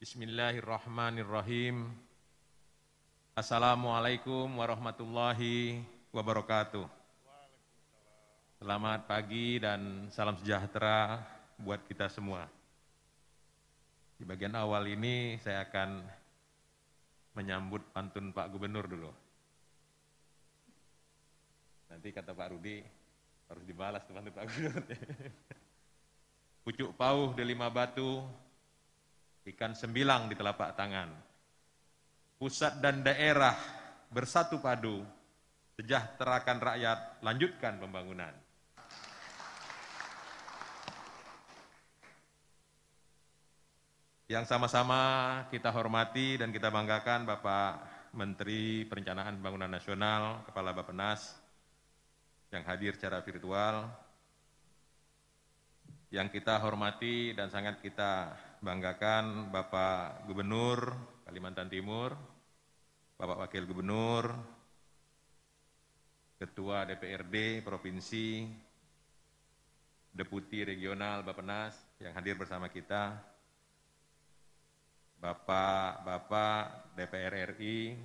Bismillahirrahmanirrahim. Assalamualaikum warahmatullahi wabarakatuh. Selamat pagi dan salam sejahtera buat kita semua. Di bagian awal ini saya akan menyambut pantun Pak Gubernur dulu. Nanti kata Pak Rudi harus dibalas tuh pantun Pak Gubernur. Pucuk pauh di lima batu, ikan sembilang di telapak tangan. Pusat dan daerah bersatu padu, sejahterakan rakyat, lanjutkan pembangunan. Yang sama-sama kita hormati dan kita banggakan Bapak Menteri Perencanaan Pembangunan Nasional, Kepala Bappenas, yang hadir secara virtual. Yang kita hormati dan sangat kita banggakan Bapak Gubernur Kalimantan Timur, Bapak Wakil Gubernur, Ketua DPRD Provinsi, Deputi Regional Bappenas yang hadir bersama kita, Bapak-Bapak DPR RI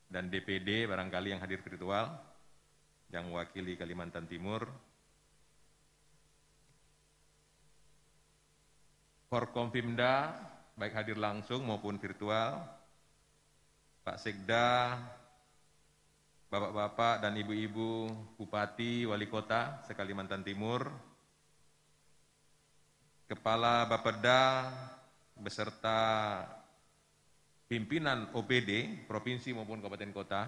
dan DPD barangkali yang hadir virtual, yang mewakili Kalimantan Timur, Forkompimda, baik hadir langsung maupun virtual, Pak Sekda, Bapak-Bapak dan Ibu-Ibu Bupati, Wali Kota se-Kalimantan Timur, Kepala Bapeda, beserta pimpinan OPD, Provinsi maupun Kabupaten Kota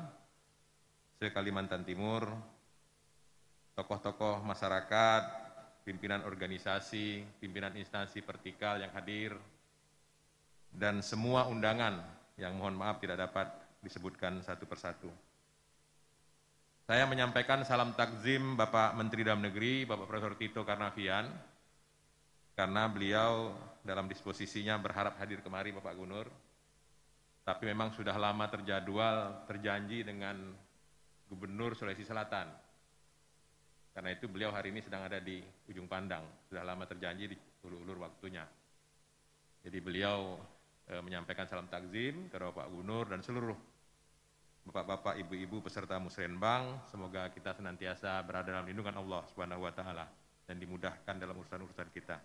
se-Kalimantan Timur, tokoh-tokoh masyarakat, pimpinan organisasi, pimpinan instansi vertikal yang hadir, dan semua undangan yang mohon maaf tidak dapat disebutkan satu persatu. Saya menyampaikan salam takzim Bapak Menteri Dalam Negeri, Bapak Profesor Tito Karnavian, karena beliau dalam disposisinya berharap hadir kemari Bapak Gubernur, tapi memang sudah lama terjadwal, terjanji dengan Gubernur Sulawesi Selatan. Karena itu beliau hari ini sedang ada di ujung pandang, sudah lama terjanji diulur-ulur waktunya. Jadi beliau menyampaikan salam takzim kepada Bapak Gubernur dan seluruh Bapak-Bapak, Ibu-Ibu peserta Musrenbang, semoga kita senantiasa berada dalam lindungan Allah Subhanahu wa Ta'ala dan dimudahkan dalam urusan-urusan kita.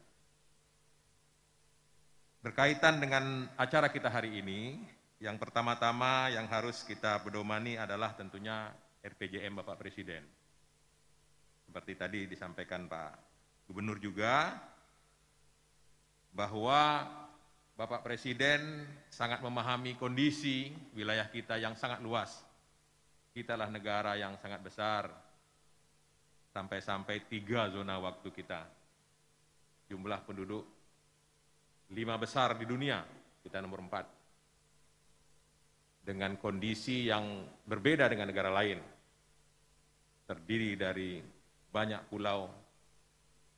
Berkaitan dengan acara kita hari ini, yang pertama-tama yang harus kita pedomani adalah tentunya RPJM Bapak Presiden. Seperti tadi disampaikan Pak Gubernur juga, bahwa Bapak Presiden sangat memahami kondisi wilayah kita yang sangat luas. Kita adalah negara yang sangat besar, sampai-sampai 3 zona waktu kita. Jumlah penduduk 5 besar di dunia, kita nomor 4. Dengan kondisi yang berbeda dengan negara lain. Terdiri dari banyak pulau,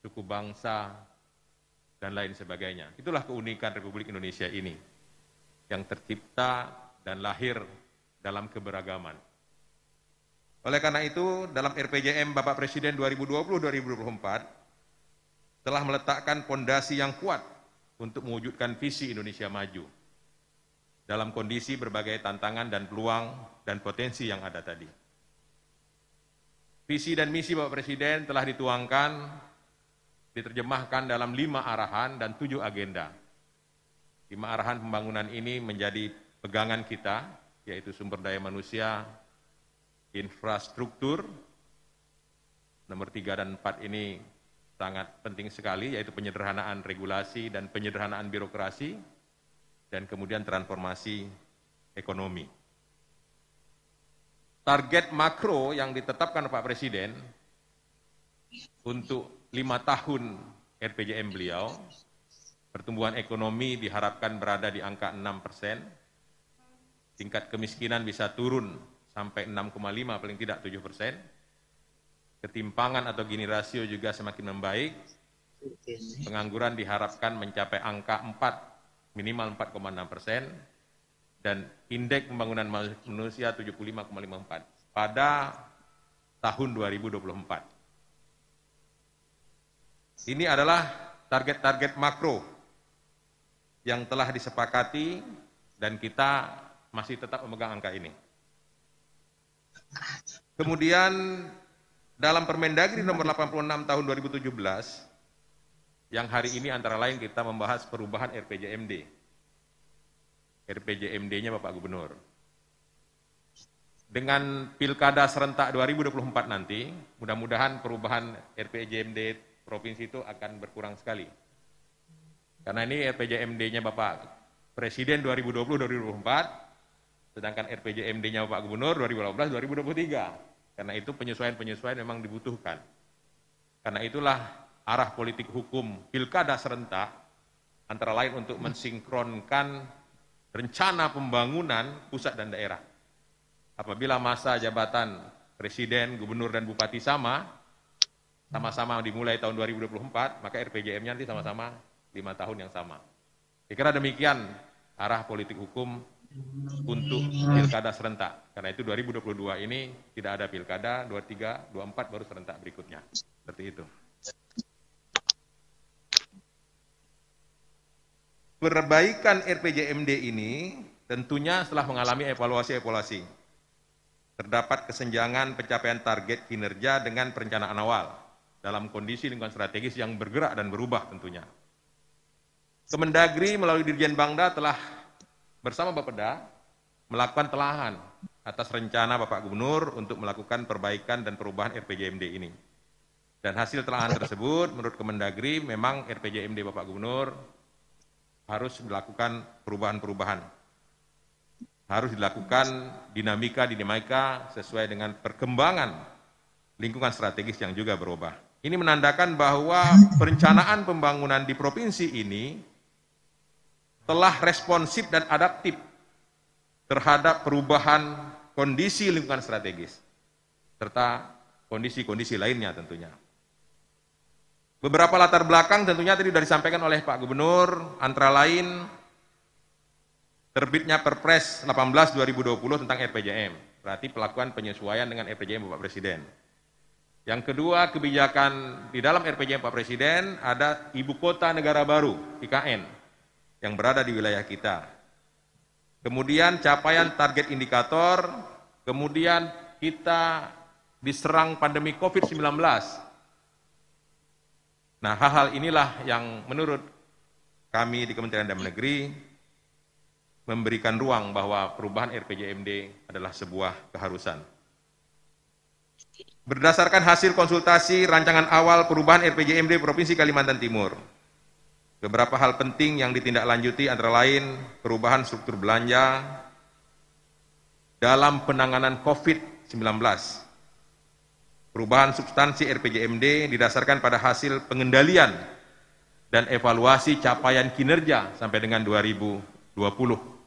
suku bangsa, dan lain sebagainya. Itulah keunikan Republik Indonesia ini, yang tercipta dan lahir dalam keberagaman. Oleh karena itu, dalam RPJM Bapak Presiden 2020-2024 telah meletakkan fondasi yang kuat untuk mewujudkan visi Indonesia maju dalam kondisi berbagai tantangan dan peluang dan potensi yang ada tadi. Visi dan misi Bapak Presiden telah dituangkan, diterjemahkan dalam 5 arahan dan 7 agenda. 5 arahan pembangunan ini menjadi pegangan kita, yaitu sumber daya manusia, infrastruktur. Nomor 3 dan 4 ini sangat penting sekali, yaitu penyederhanaan regulasi dan penyederhanaan birokrasi, dan kemudian transformasi ekonomi. Target makro yang ditetapkan Pak Presiden untuk 5 tahun RPJM beliau, pertumbuhan ekonomi diharapkan berada di angka 6%, tingkat kemiskinan bisa turun sampai 6,5 paling tidak 7%, ketimpangan atau Gini rasio juga semakin membaik, pengangguran diharapkan mencapai angka 4, minimal 4,6%, dan indeks pembangunan manusia 75,54 pada tahun 2024. Ini adalah target-target makro yang telah disepakati dan kita masih tetap memegang angka ini. Kemudian dalam Permendagri nomor 86 tahun 2017, yang hari ini antara lain kita membahas perubahan RPJMD. RPJMD-nya Bapak Gubernur. Dengan Pilkada serentak 2024 nanti, mudah-mudahan perubahan RPJMD provinsi itu akan berkurang sekali. Karena ini RPJMD-nya Bapak Presiden 2020-2024, sedangkan RPJMD-nya Bapak Gubernur 2018-2023. Karena itu penyesuaian-penyesuaian memang dibutuhkan. Karena itulah arah politik hukum Pilkada serentak, antara lain untuk mensinkronkan rencana pembangunan pusat dan daerah. Apabila masa jabatan Presiden, Gubernur, dan Bupati sama-sama dimulai tahun 2024, maka RPJM-nya nanti sama-sama 5 tahun yang sama. Saya kira demikian arah politik hukum untuk Pilkada serentak. Karena itu 2022 ini tidak ada Pilkada, 23, 24 baru serentak berikutnya. Seperti itu. Perbaikan RPJMD ini tentunya setelah mengalami evaluasi-evaluasi. Terdapat kesenjangan pencapaian target kinerja dengan perencanaan awal dalam kondisi lingkungan strategis yang bergerak dan berubah tentunya. Kemendagri melalui Dirjen Bangda telah bersama Bapeda melakukan telahan atas rencana Bapak Gubernur untuk melakukan perbaikan dan perubahan RPJMD ini. Dan hasil telahan tersebut menurut Kemendagri memang RPJMD Bapak Gubernur harus dilakukan perubahan-perubahan. Harus dilakukan dinamika sesuai dengan perkembangan lingkungan strategis yang juga berubah. Ini menandakan bahwa perencanaan pembangunan di provinsi ini telah responsif dan adaptif terhadap perubahan kondisi lingkungan strategis, serta kondisi-kondisi lainnya tentunya. Beberapa latar belakang tentunya tadi sudah disampaikan oleh Pak Gubernur, antara lain terbitnya Perpres 18/2020 tentang RPJM, berarti pelakuan penyesuaian dengan RPJM Bapak Presiden. Yang kedua, kebijakan di dalam RPJM Pak Presiden ada Ibu Kota Negara Baru, IKN, yang berada di wilayah kita. Kemudian capaian target indikator, kemudian kita diserang pandemi COVID-19. Nah, hal-hal inilah yang menurut kami di Kementerian Dalam Negeri memberikan ruang bahwa perubahan RPJMD adalah sebuah keharusan. Berdasarkan hasil konsultasi rancangan awal perubahan RPJMD Provinsi Kalimantan Timur, beberapa hal penting yang ditindaklanjuti antara lain perubahan struktur belanja dalam penanganan COVID-19. Perubahan substansi RPJMD didasarkan pada hasil pengendalian dan evaluasi capaian kinerja sampai dengan 2020.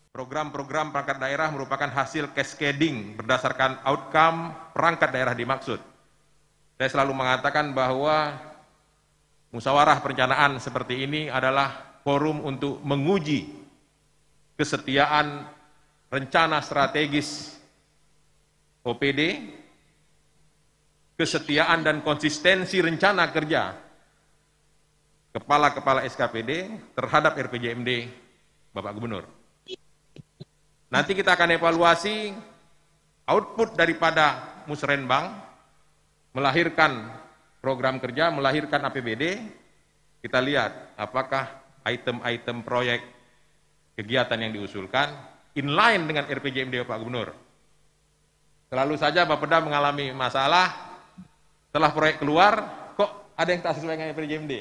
Program-program perangkat daerah merupakan hasil cascading berdasarkan outcome perangkat daerah dimaksud. Saya selalu mengatakan bahwa musyawarah perencanaan seperti ini adalah forum untuk menguji kesetiaan rencana strategis OPD, kesetiaan dan konsistensi rencana kerja kepala-kepala SKPD terhadap RPJMD Bapak Gubernur. Nanti kita akan evaluasi output daripada Musrenbang, melahirkan program kerja, melahirkan APBD, kita lihat apakah item-item proyek kegiatan yang diusulkan inline dengan RPJMD Bapak Gubernur. Selalu saja Bapeda mengalami masalah, setelah proyek keluar, kok ada yang tak sesuai dengan RPJMD?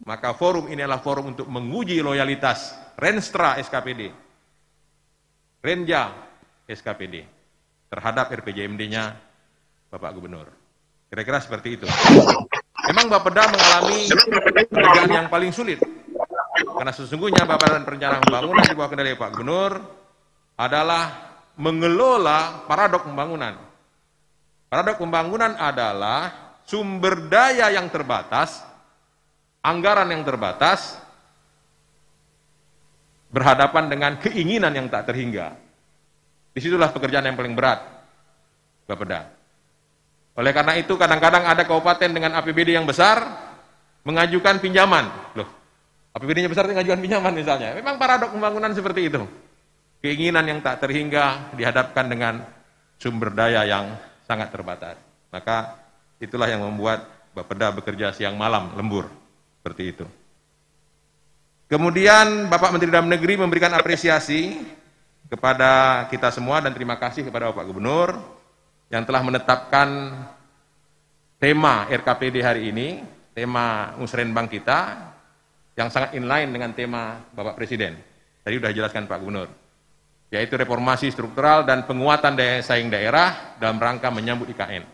Maka forum ini adalah forum untuk menguji loyalitas Renstra SKPD, Renja SKPD, terhadap RPJMD-nya Bapak Gubernur. Kira-kira seperti itu. Memang Bapeda mengalami pekerjaan yang paling sulit, karena sesungguhnya Badan Perencanaan Pembangunan di bawah kendali Pak Gubernur adalah mengelola paradok pembangunan. Paradok pembangunan adalah sumber daya yang terbatas, anggaran yang terbatas, berhadapan dengan keinginan yang tak terhingga. Disitulah pekerjaan yang paling berat, Bapeda. Oleh karena itu kadang-kadang ada kabupaten dengan APBD yang besar, mengajukan pinjaman. Loh, APBD-nya besar ngajukan pinjaman misalnya. Memang paradok pembangunan seperti itu. Keinginan yang tak terhingga dihadapkan dengan sumber daya yang sangat terbatas. Maka itulah yang membuat Bapeda bekerja siang malam, lembur. Seperti itu. Kemudian Bapak Menteri Dalam Negeri memberikan apresiasi kepada kita semua dan terima kasih kepada Bapak Gubernur yang telah menetapkan tema RKPD hari ini, tema musrenbang kita, yang sangat inline dengan tema Bapak Presiden. Tadi sudah jelaskan Pak Gubernur, yaitu reformasi struktural dan penguatan daya saing daerah dalam rangka menyambut IKN.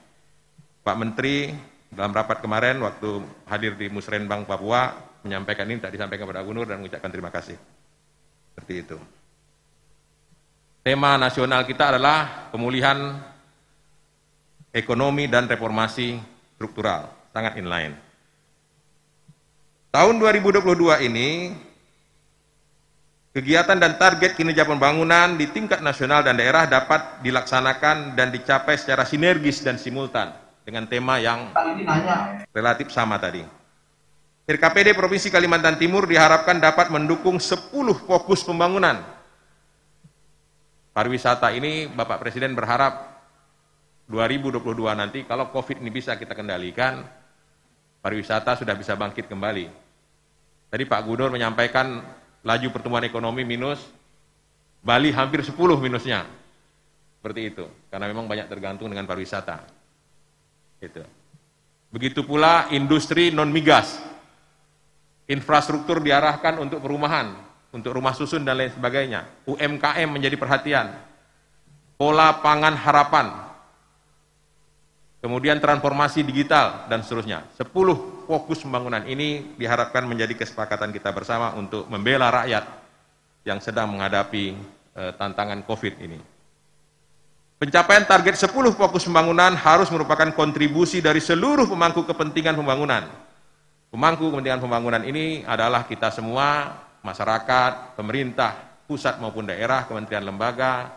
Pak Menteri dalam rapat kemarin waktu hadir di musrenbang Papua menyampaikan ini, tak disampaikan kepada Gubernur dan mengucapkan terima kasih. Seperti itu. Tema nasional kita adalah pemulihan ekonomi dan reformasi struktural, sangat inline. Tahun 2022 ini, kegiatan dan target kinerja pembangunan di tingkat nasional dan daerah dapat dilaksanakan dan dicapai secara sinergis dan simultan dengan tema yang relatif sama tadi. RKPD Provinsi Kalimantan Timur diharapkan dapat mendukung 10 fokus pembangunan. Pariwisata ini Bapak Presiden berharap 2022 nanti kalau COVID ini bisa kita kendalikan, pariwisata sudah bisa bangkit kembali. Tadi Pak Gubernur menyampaikan laju pertumbuhan ekonomi minus, Bali hampir 10 minusnya. Seperti itu, karena memang banyak tergantung dengan pariwisata. Itu. Begitu pula industri non-migas. Infrastruktur diarahkan untuk perumahan, untuk rumah susun dan lain sebagainya. UMKM menjadi perhatian. Pola pangan harapan. Kemudian transformasi digital dan seterusnya. 10 fokus pembangunan ini diharapkan menjadi kesepakatan kita bersama untuk membela rakyat yang sedang menghadapi tantangan COVID ini. Pencapaian target 10 fokus pembangunan harus merupakan kontribusi dari seluruh pemangku kepentingan pembangunan. Pemangku kepentingan pembangunan ini adalah kita semua, masyarakat, pemerintah, pusat maupun daerah, kementerian lembaga,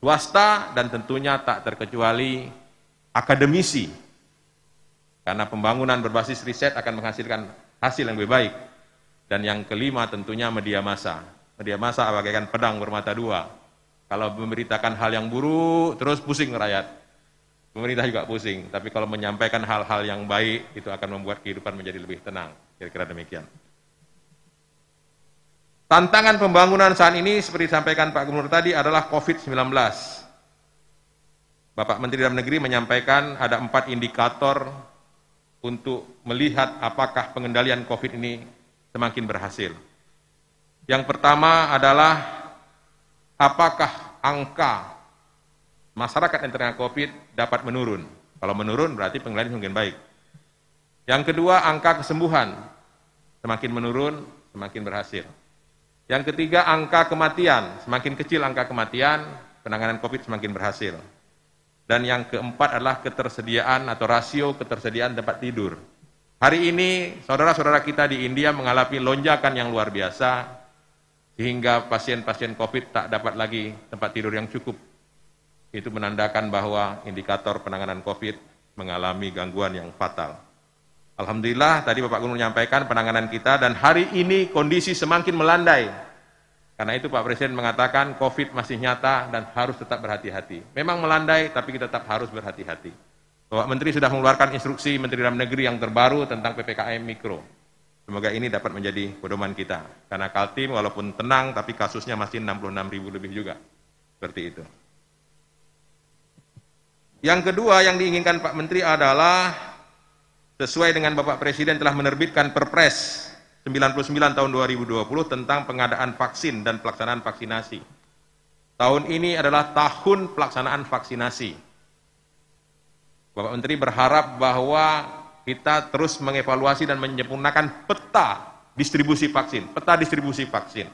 swasta, dan tentunya tak terkecuali akademisi. Karena pembangunan berbasis riset akan menghasilkan hasil yang lebih baik. Dan yang kelima tentunya media massa. Media massa bagaikan pedang bermata dua. Kalau memberitakan hal yang buruk, terus pusing rakyat. Pemerintah juga pusing, tapi kalau menyampaikan hal-hal yang baik, itu akan membuat kehidupan menjadi lebih tenang. Kira-kira demikian. Tantangan pembangunan saat ini, seperti disampaikan Pak Gubernur tadi, adalah COVID-19. Bapak Menteri Dalam Negeri menyampaikan ada 4 indikator untuk melihat apakah pengendalian COVID ini semakin berhasil. Yang pertama adalah apakah angka masyarakat yang terkena COVID dapat menurun. Kalau menurun berarti pengendalian semakin baik. Yang kedua, angka kesembuhan semakin menurun, semakin berhasil. Yang ketiga, angka kematian, semakin kecil angka kematian, penanganan COVID semakin berhasil. Dan yang keempat adalah ketersediaan atau rasio ketersediaan tempat tidur. Hari ini saudara-saudara kita di India mengalami lonjakan yang luar biasa, sehingga pasien-pasien COVID tak dapat lagi tempat tidur yang cukup. Itu menandakan bahwa indikator penanganan COVID mengalami gangguan yang fatal. Alhamdulillah, tadi Bapak Gubernur menyampaikan penanganan kita, dan hari ini kondisi semakin melandai. Karena itu Pak Presiden mengatakan COVID masih nyata dan harus tetap berhati-hati. Memang melandai, tapi kita tetap harus berhati-hati. Bapak Menteri sudah mengeluarkan instruksi Menteri Dalam Negeri yang terbaru tentang PPKM Mikro. Semoga ini dapat menjadi pedoman kita. Karena Kaltim walaupun tenang, tapi kasusnya masih 66.000 lebih juga. Seperti itu. Yang kedua yang diinginkan Pak Menteri adalah sesuai dengan Bapak Presiden telah menerbitkan Perpres 99 tahun 2020 tentang pengadaan vaksin dan pelaksanaan vaksinasi. Tahun ini adalah tahun pelaksanaan vaksinasi. Bapak Menteri berharap bahwa kita terus mengevaluasi dan menyempurnakan peta distribusi vaksin. Peta distribusi vaksin.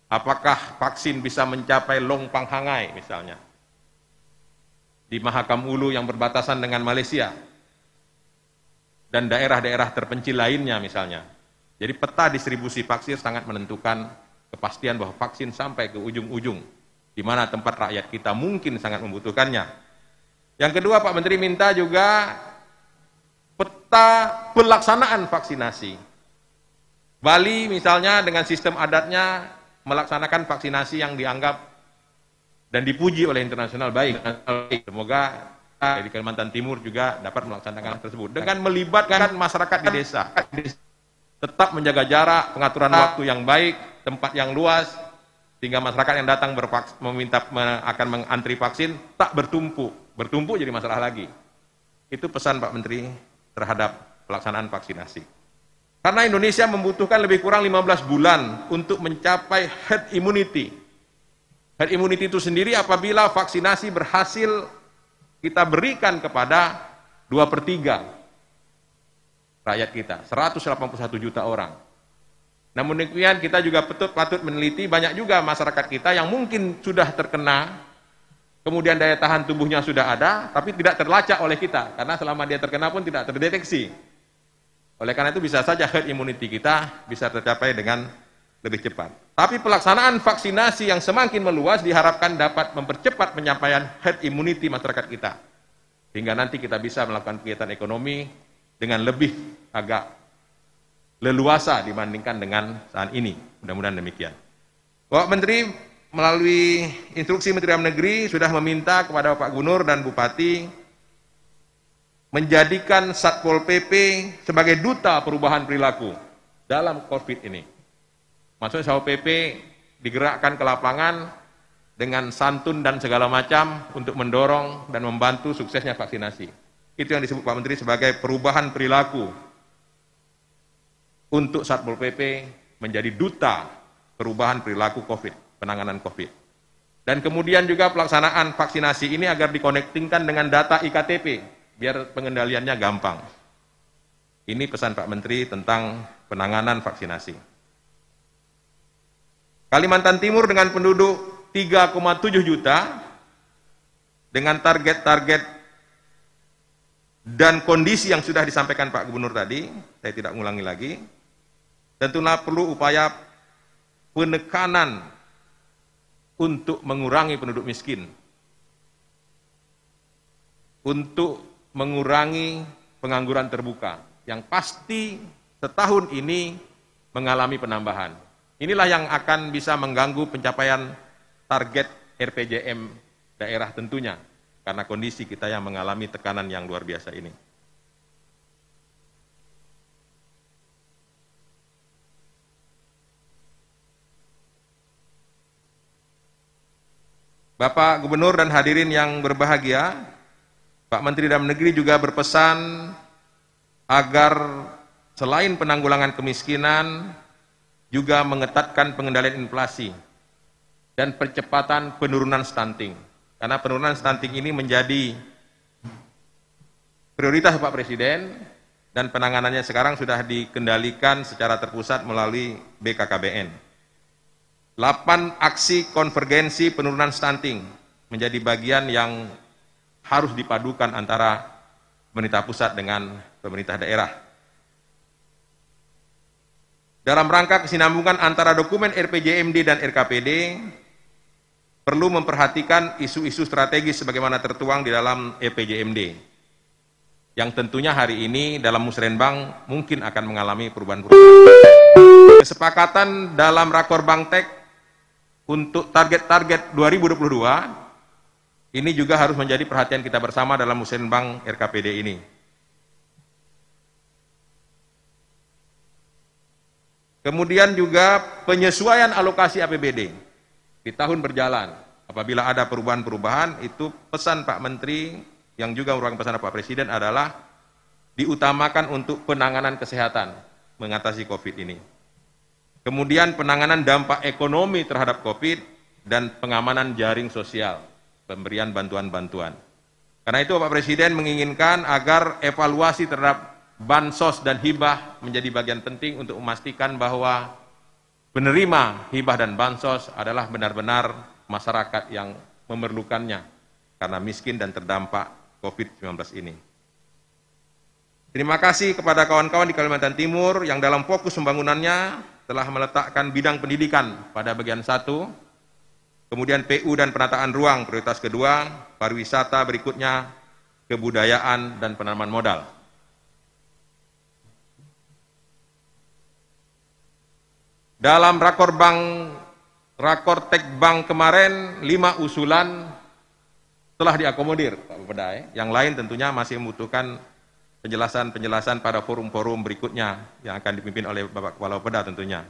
Apakah vaksin bisa mencapai Long Panghangai misalnya, di Mahakam Ulu yang berbatasan dengan Malaysia, dan daerah-daerah terpencil lainnya misalnya. Jadi peta distribusi vaksin sangat menentukan kepastian bahwa vaksin sampai ke ujung-ujung, di mana tempat rakyat kita mungkin sangat membutuhkannya. Yang kedua, Pak Menteri minta juga peta pelaksanaan vaksinasi. Bali misalnya dengan sistem adatnya melaksanakan vaksinasi yang dianggap dan dipuji oleh internasional baik. Semoga di Kalimantan Timur juga dapat melaksanakan hal tersebut dengan melibatkan masyarakat di desa. Tetap menjaga jarak, pengaturan waktu yang baik, tempat yang luas, sehingga masyarakat yang datang akan mengantri vaksin tak bertumpuk jadi masalah lagi. Itu pesan Pak Menteri terhadap pelaksanaan vaksinasi. Karena Indonesia membutuhkan lebih kurang 15 bulan untuk mencapai herd immunity. Herd immunity itu sendiri apabila vaksinasi berhasil kita berikan kepada 2/3 rakyat kita, 181 juta orang. Namun demikian kita juga patut meneliti banyak juga masyarakat kita yang mungkin sudah terkena, kemudian daya tahan tubuhnya sudah ada, tapi tidak terlacak oleh kita, karena selama dia terkena pun tidak terdeteksi. Oleh karena itu bisa saja herd immunity kita bisa tercapai dengan lebih cepat. Tapi pelaksanaan vaksinasi yang semakin meluas diharapkan dapat mempercepat penyampaian herd immunity masyarakat kita. Hingga nanti kita bisa melakukan kegiatan ekonomi dengan lebih agak leluasa dibandingkan dengan saat ini. Mudah-mudahan demikian. Bapak Menteri melalui instruksi Menteri Dalam Negeri sudah meminta kepada Bapak Gubernur dan Bupati menjadikan Satpol PP sebagai duta perubahan perilaku dalam COVID ini. Maksudnya Satpol PP digerakkan ke lapangan dengan santun dan segala macam untuk mendorong dan membantu suksesnya vaksinasi. Itu yang disebut Pak Menteri sebagai perubahan perilaku untuk Satpol PP menjadi duta perubahan perilaku COVID, penanganan COVID. Dan kemudian juga pelaksanaan vaksinasi ini agar dikonektingkan dengan data IKTP, biar pengendaliannya gampang. Ini pesan Pak Menteri tentang penanganan vaksinasi. Kalimantan Timur dengan penduduk 3,7 juta, dengan target-target dan kondisi yang sudah disampaikan Pak Gubernur tadi, saya tidak mengulangi lagi, tentunya perlu upaya penekanan untuk mengurangi penduduk miskin, untuk mengurangi pengangguran terbuka, yang pasti setahun ini mengalami penambahan. Inilah yang akan bisa mengganggu pencapaian target RPJM daerah tentunya, karena kondisi kita yang mengalami tekanan yang luar biasa ini. Bapak Gubernur dan hadirin yang berbahagia, Pak Menteri Dalam Negeri juga berpesan agar selain penanggulangan kemiskinan, juga mengetatkan pengendalian inflasi dan percepatan penurunan stunting. Karena penurunan stunting ini menjadi prioritas Pak Presiden dan penanganannya sekarang sudah dikendalikan secara terpusat melalui BKKBN. 8 aksi konvergensi penurunan stunting menjadi bagian yang harus dipadukan antara pemerintah pusat dengan pemerintah daerah. Dalam rangka kesinambungan antara dokumen RPJMD dan RKPD, perlu memperhatikan isu-isu strategis sebagaimana tertuang di dalam RPJMD, yang tentunya hari ini dalam musrenbang mungkin akan mengalami perubahan-perubahan. Kesepakatan dalam Rakor Bangtek untuk target-target 2022 ini juga harus menjadi perhatian kita bersama dalam musrenbang RKPD ini. Kemudian juga penyesuaian alokasi APBD di tahun berjalan. Apabila ada perubahan-perubahan, itu pesan Pak Menteri yang juga merupakan pesan Pak Presiden adalah diutamakan untuk penanganan kesehatan mengatasi COVID ini. Kemudian penanganan dampak ekonomi terhadap COVID dan pengamanan jaring sosial, pemberian bantuan-bantuan. Karena itu Pak Presiden menginginkan agar evaluasi terhadap bansos dan hibah menjadi bagian penting untuk memastikan bahwa penerima hibah dan bansos adalah benar-benar masyarakat yang memerlukannya karena miskin dan terdampak COVID-19 ini. Terima kasih kepada kawan-kawan di Kalimantan Timur yang dalam fokus pembangunannya telah meletakkan bidang pendidikan pada bagian 1, kemudian PU dan penataan ruang prioritas kedua, pariwisata berikutnya, kebudayaan dan penanaman modal. Dalam rakor Tekbank kemarin 5 usulan telah diakomodir Pak Bapeda. Yang lain tentunya masih membutuhkan penjelasan-penjelasan pada forum-forum berikutnya yang akan dipimpin oleh Bapak Kepala Bapeda tentunya.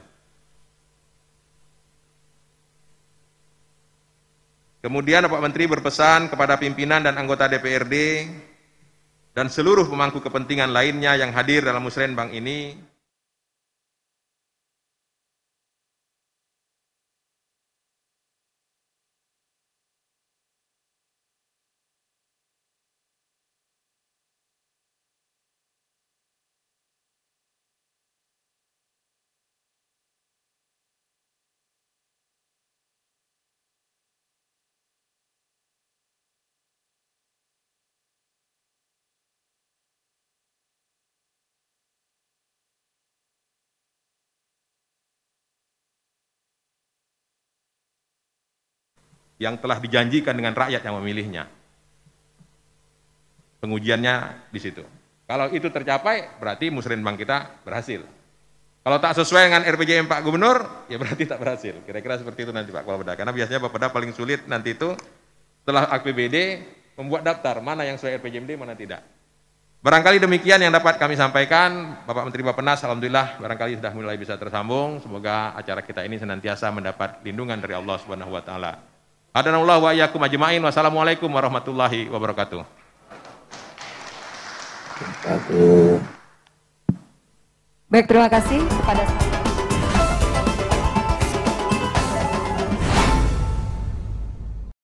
Kemudian Bapak Menteri berpesan kepada pimpinan dan anggota DPRD dan seluruh pemangku kepentingan lainnya yang hadir dalam musrenbang ini yang telah dijanjikan dengan rakyat yang memilihnya. Pengujiannya di situ. Kalau itu tercapai, berarti musrenbang kita berhasil. Kalau tak sesuai dengan RPJM Pak Gubernur, ya berarti tak berhasil. Kira-kira seperti itu nanti Pak Kepala Bapeda. Karena biasanya Bapeda paling sulit nanti itu setelah APBD membuat daftar mana yang sesuai RPJMD, mana tidak. Barangkali demikian yang dapat kami sampaikan. Bapak Menteri Bappenas, alhamdulillah barangkali sudah mulai bisa tersambung. Semoga acara kita ini senantiasa mendapat lindungan dari Allah Subhanahu wa taala. Hadanallahu wa iyyakum ajmain. Wassalamualaikum warahmatullahi wabarakatuh. Baik, terima kasih kepada